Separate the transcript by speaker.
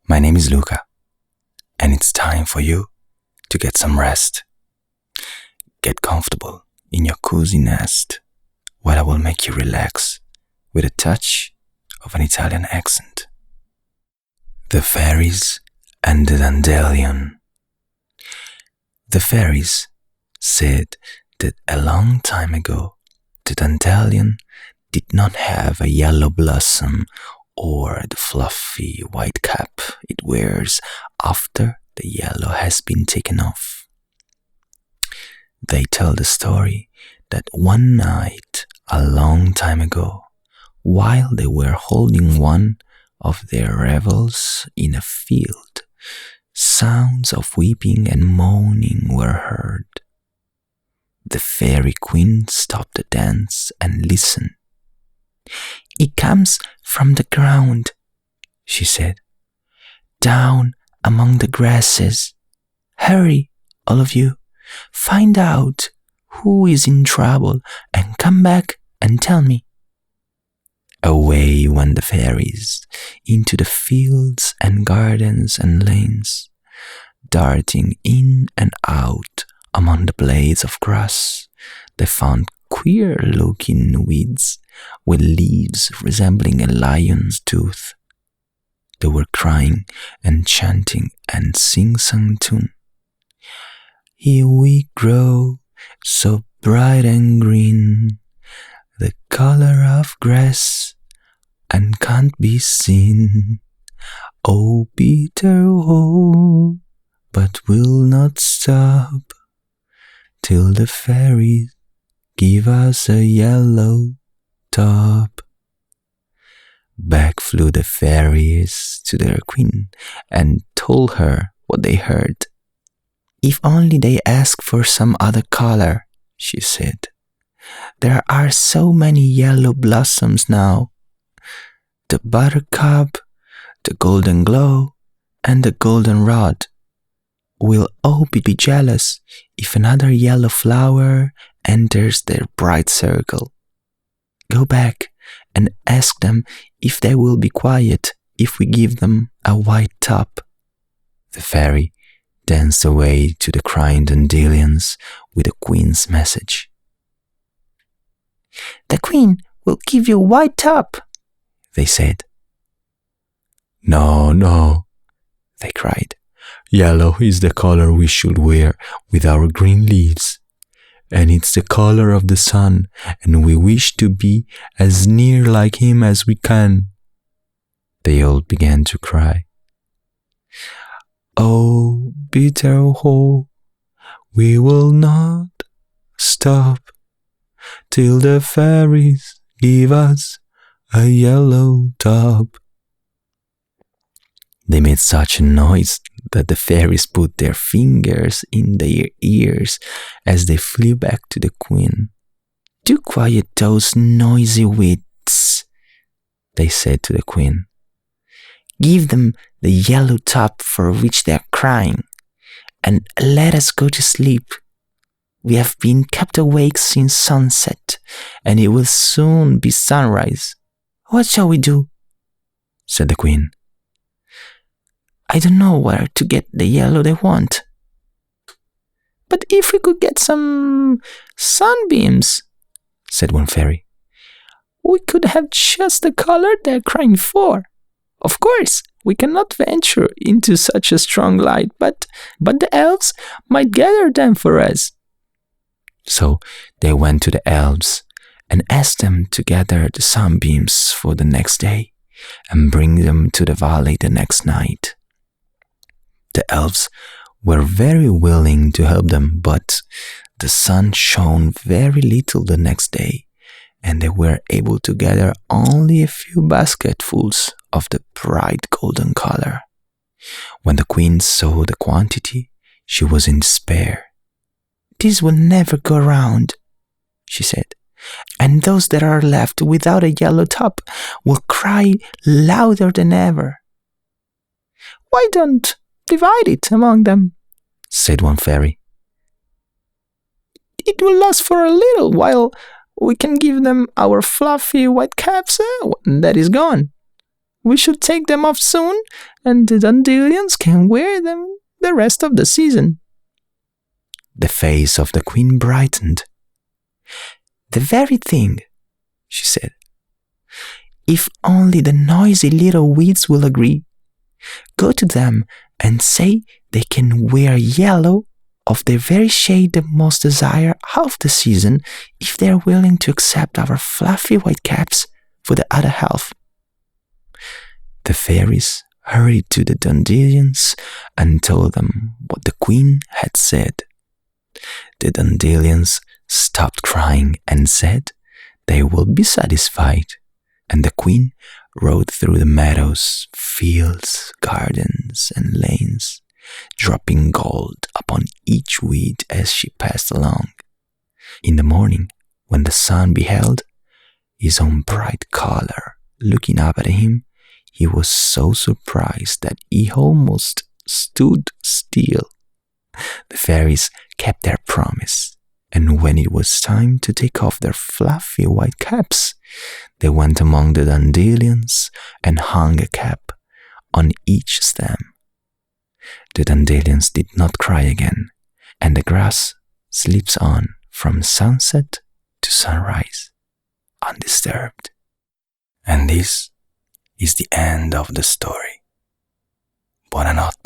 Speaker 1: My name is Luca, and it's time for you to get some rest. Get comfortable in your cozy nest while I will make you relax with a touch of an Italian accent. The Fairies and the Dandelion. The fairies said that a long time ago the dandelion did not have a yellow blossom or the fluffy white cap it wears after the yellow has been taken off. They tell the story that one night a long time ago, while they were holding one of their revels in a field, sounds of weeping and moaning were heard. The fairy queen stopped the dance and listened. "It comes from the ground," she said, "down among the grasses. Hurry, all of you, find out who is in trouble and come back and tell me." Away went the fairies into the fields and gardens and lanes, darting in and out among the blades of grass. They found queer-looking weeds with leaves resembling a lion's tooth. They were crying and chanting and sing-song tune. "Here we grow, so bright and green, the color of grass, and can't be seen. Oh, bitter, oh, but we'll not stop till the fairies give us a yellow top." Back flew the fairies to their queen and told her what they heard. "If only they ask for some other color," she said. "There are so many yellow blossoms now. The buttercup, the golden glow, and the goldenrod will all be jealous if another yellow flower enters their bright circle. Go back and ask them if they will be quiet if we give them a white top." The fairy danced away to the crying dandelions with the queen's message. "The queen will give you a white top," they said. "No, no," they cried. "Yellow is the color we should wear with our green leaves, and it's the color of the sun, and we wish to be as near like him as we can." They all began to cry. "Oh, bitter oh, we will not stop till the fairies give us a yellow top." They made such a noise that the fairies put their fingers in their ears as they flew back to the queen. "Do quiet those noisy wits," they said to the queen. "Give them the yellow top for which they are crying, and let us go to sleep. We have been kept awake since sunset, and it will soon be sunrise. What shall we do?" said the queen. "I don't know where to get the yellow they want." "But if we could get some sunbeams," said one fairy, "we could have just the color they're crying for. Of course, we cannot venture into such a strong light, but the elves might gather them for us." So they went to the elves and asked them to gather the sunbeams for the next day and bring them to the valley the next night. The elves were very willing to help them, but the sun shone very little the next day, and they were able to gather only a few basketfuls of the bright golden color. When the queen saw the quantity, she was in despair. "This will never go round," she said, "and those that are left without a yellow top will cry louder than ever." "Why don't divide it among them?" said one fairy. "It will last for a little while we can give them our fluffy white caps when that is gone." We should take them off soon, and the dandelions can wear them the rest of the season." The face of the queen brightened. "The very thing," she said. "If only the noisy little weeds will agree. Go to them and say they can wear yellow of the very shade they most desire half the season if they are willing to accept our fluffy white caps for the other half." The fairies hurried to the dandelions and told them what the queen had said. The dandelions stopped crying and said they would be satisfied, and the queen rode through the meadows, fields, gardens, and lanes, dropping gold upon each weed as she passed along. In the morning, when the sun beheld his own bright color looking up at him, he was so surprised that he almost stood still. The fairies kept their promise, and when it was time to take off their fluffy white caps, they went among the dandelions and hung a cap on each stem. The dandelions did not cry again, and the grass sleeps on from sunset to sunrise, undisturbed. And this is the end of the story. Buonanotte.